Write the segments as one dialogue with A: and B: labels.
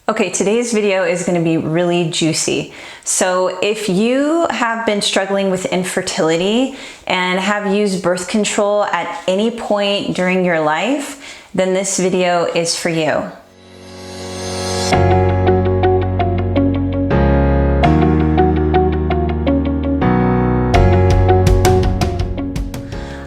A: Okay, today's video is going to be really juicy. So if you have been struggling with infertility and have used birth control at any point during your life, then this video is for you.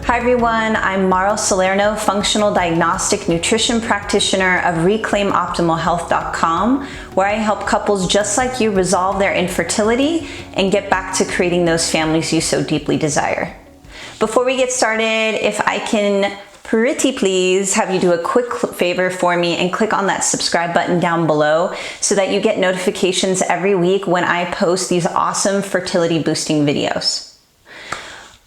A: Hi everyone, I'm Marl Salerno, functional diagnostic nutrition practitioner of ReclaimOptimalHealth.com, where I help couples just like you resolve their infertility and get back to creating those families you so deeply desire. Before we get started, if I can pretty please have you do a quick favor for me and click on that subscribe button down below so that you get notifications every week when I post these awesome fertility boosting videos.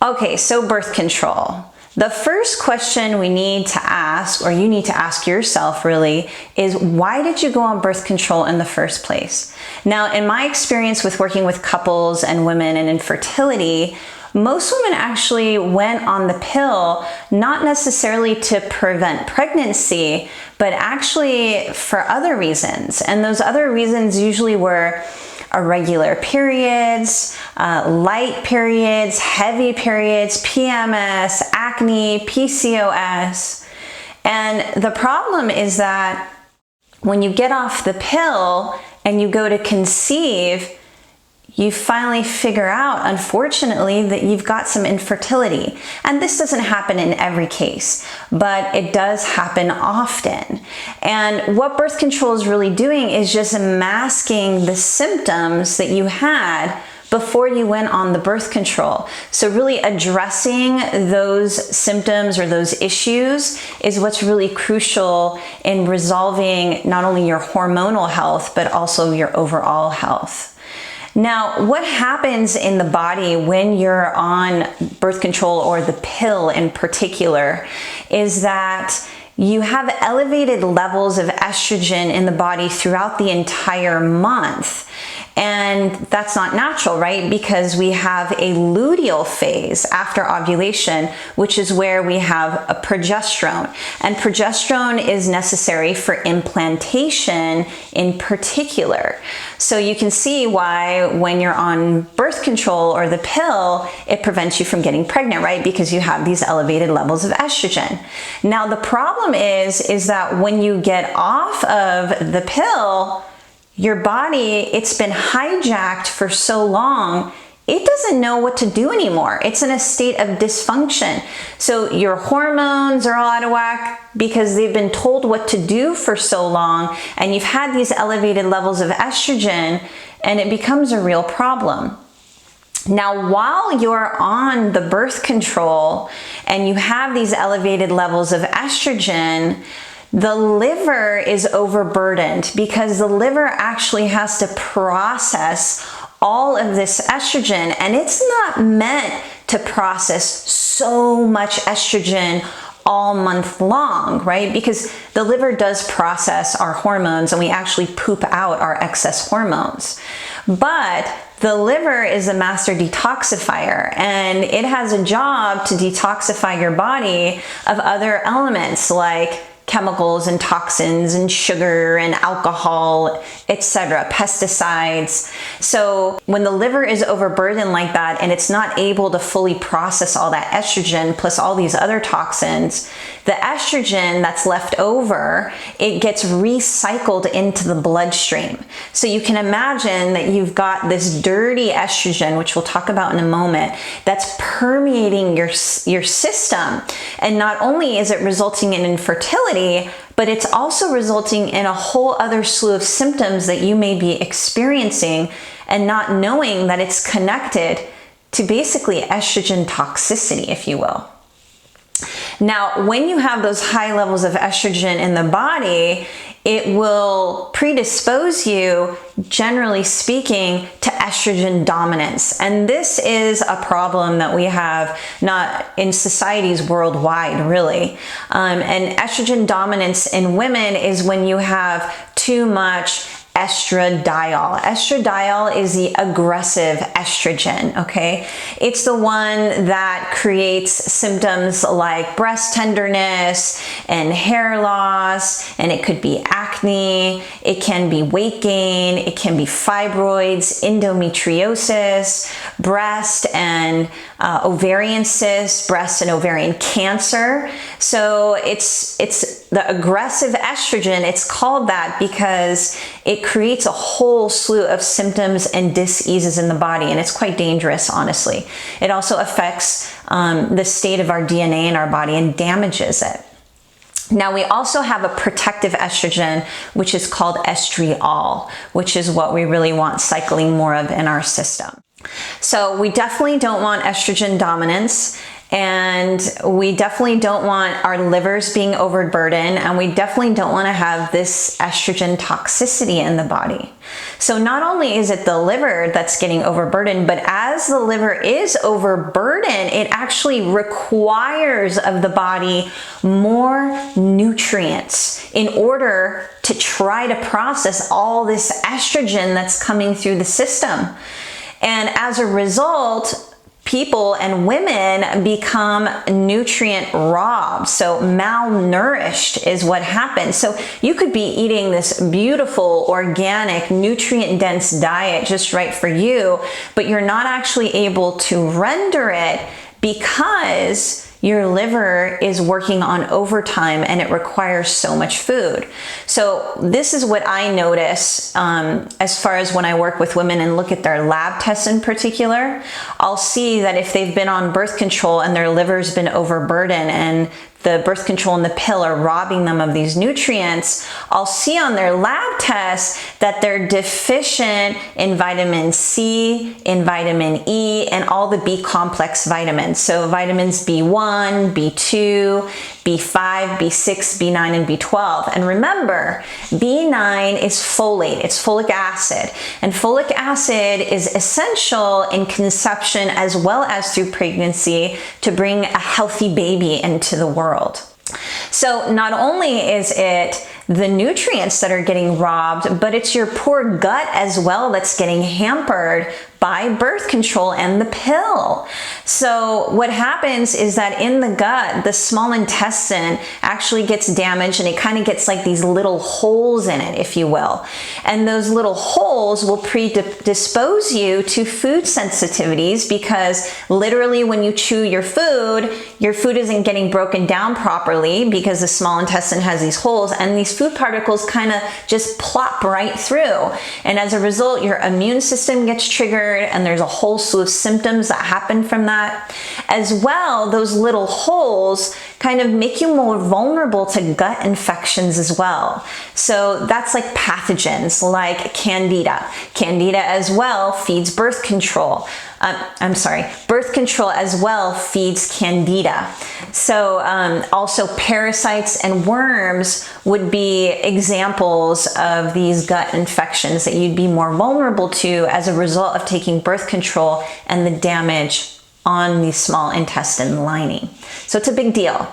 A: Okay, so birth control. The first question we need to ask, or you need to ask yourself really, is why did you go on birth control in the first place? Now, in my experience with working with couples and women and infertility, most women actually went on the pill not necessarily to prevent pregnancy, but actually for other reasons. And those other reasons usually were irregular periods, light periods, heavy periods, PMS, acne, PCOS. And the problem is that when you get off the pill and you go to conceive, you finally figure out, unfortunately, that you've got some infertility. And this doesn't happen in every case, but it does happen often. And what birth control is really doing is just masking the symptoms that you had before you went on the birth control. So really addressing those symptoms or those issues is what's really crucial in resolving not only your hormonal health, but also your overall health. Now, what happens in the body when you're on birth control, or the pill in particular, is that you have elevated levels of estrogen in the body throughout the entire month. And that's not natural, right? Because we have a luteal phase after ovulation, which is where we have a progesterone. And progesterone is necessary for implantation in particular. So you can see why when you're on birth control or the pill, it prevents you from getting pregnant, right? Because you have these elevated levels of estrogen. Now, the problem is that when you get off of the pill, your body, it's been hijacked for so long, it doesn't know what to do anymore. It's in a state of dysfunction. So your hormones are all out of whack because they've been told what to do for so long, and you've had these elevated levels of estrogen, and it becomes a real problem. Now, while you're on the birth control and you have these elevated levels of estrogen, the liver is overburdened because the liver actually has to process all of this estrogen, and it's not meant to process so much estrogen all month long, right? Because the liver does process our hormones and we actually poop out our excess hormones. But the liver is a master detoxifier, and it has a job to detoxify your body of other elements like chemicals and toxins and sugar and alcohol, etc., pesticides. So when the liver is overburdened like that and it's not able to fully process all that estrogen plus all these other toxins, the estrogen that's left over, it gets recycled into the bloodstream. So you can imagine that you've got this dirty estrogen, which we'll talk about in a moment, that's permeating your system. And not only is it resulting in infertility, but it's also resulting in a whole other slew of symptoms that you may be experiencing and not knowing that it's connected to basically estrogen toxicity, if you will. Now, when you have those high levels of estrogen in the body, it will predispose you, generally speaking, to estrogen dominance. And this is a problem that we have not in societies worldwide, really. And estrogen dominance in women is when you have too much estradiol. Estradiol is the aggressive estrogen, okay? It's the one that creates symptoms like breast tenderness and hair loss, and it could be acne, it can be weight gain, it can be fibroids, endometriosis, breast and ovarian cysts, breast and ovarian cancer. So it's the aggressive estrogen. It's called that because it creates a whole slew of symptoms and diseases in the body, and it's quite dangerous, honestly. It also affects the state of our DNA in our body and damages it. Now, we also have a protective estrogen, which is called estriol, which is what we really want cycling more of in our system. So we definitely don't want estrogen dominance, and we definitely don't want our livers being overburdened, and we definitely don't want to have this estrogen toxicity in the body. So not only is it the liver that's getting overburdened, but as the liver is overburdened, it actually requires of the body more nutrients in order to try to process all this estrogen that's coming through the system. And as a result, people and women become nutrient robbed. So malnourished is what happens. So you could be eating this beautiful, organic, nutrient dense diet just right for you, but you're not actually able to render it because your liver is working on overtime and it requires so much food. So this is what I notice as far as when I work with women and look at their lab tests in particular. I'll see that if they've been on birth control and their liver's been overburdened and the birth control and the pill are robbing them of these nutrients, I'll see on their lab tests that they're deficient in vitamin C, in vitamin E, and all the B complex vitamins. So vitamins B1, B2, B5, B6, B9, and B12. And remember, B9 is folate, it's folic acid. And folic acid is essential in conception as well as through pregnancy to bring a healthy baby into the world. So not only is it the nutrients that are getting robbed, but it's your poor gut as well that's getting hampered by birth control and the pill. So what happens is that in the gut, the small intestine actually gets damaged, and it kind of gets like these little holes in it, if you will. And those little holes will predispose you to food sensitivities, because literally when you chew your food isn't getting broken down properly because the small intestine has these holes, and these food particles kind of just plop right through. And as a result, your immune system gets triggered, and there's a whole slew of symptoms that happen from that. As well, those little holes kind of make you more vulnerable to gut infections as well. So that's like pathogens like Candida. Candida as well feeds birth control. Birth control as well feeds Candida. So also parasites and worms would be examples of these gut infections that you'd be more vulnerable to as a result of taking birth control and the damage on the small intestine lining. So it's a big deal.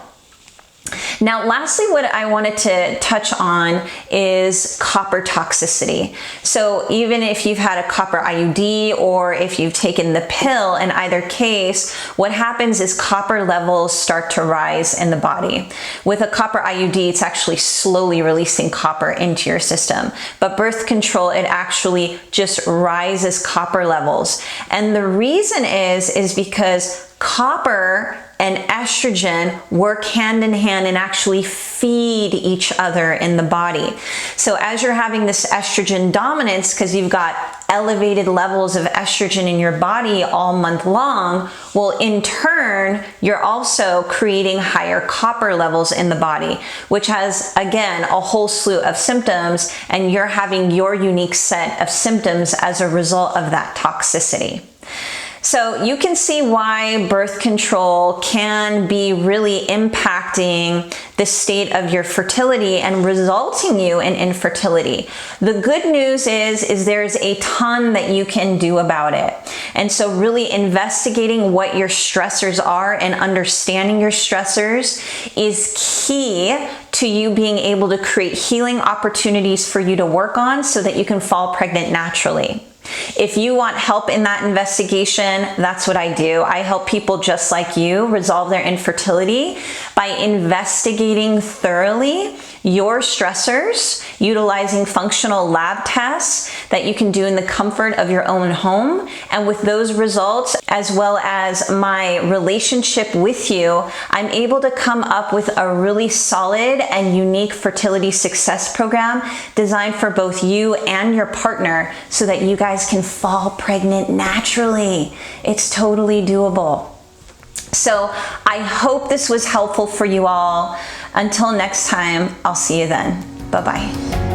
A: Now, lastly, what I wanted to touch on is copper toxicity. So even if you've had a copper IUD or if you've taken the pill, in either case, what happens is copper levels start to rise in the body. With a copper IUD, it's actually slowly releasing copper into your system. But birth control, it actually just rises copper levels. And the reason is because copper and estrogen work hand in hand and actually feed each other in the body. So as you're having this estrogen dominance, because you've got elevated levels of estrogen in your body all month long, well, in turn, you're also creating higher copper levels in the body, which has, again, a whole slew of symptoms, and you're having your unique set of symptoms as a result of that toxicity. So you can see why birth control can be really impacting the state of your fertility and resulting you in infertility. The good news is there's a ton that you can do about it. And so really investigating what your stressors are and understanding your stressors is key to you being able to create healing opportunities for you to work on so that you can fall pregnant naturally. If you want help in that investigation, that's what I do. I help people just like you resolve their infertility by investigating thoroughly your stressors, utilizing functional lab tests that you can do in the comfort of your own home. And with those results, as well as my relationship with you, I'm able to come up with a really solid and unique fertility success program designed for both you and your partner so that you guys can fall pregnant naturally. It's totally doable. So I hope this was helpful for you all. Until next time, I'll see you then. Bye-bye.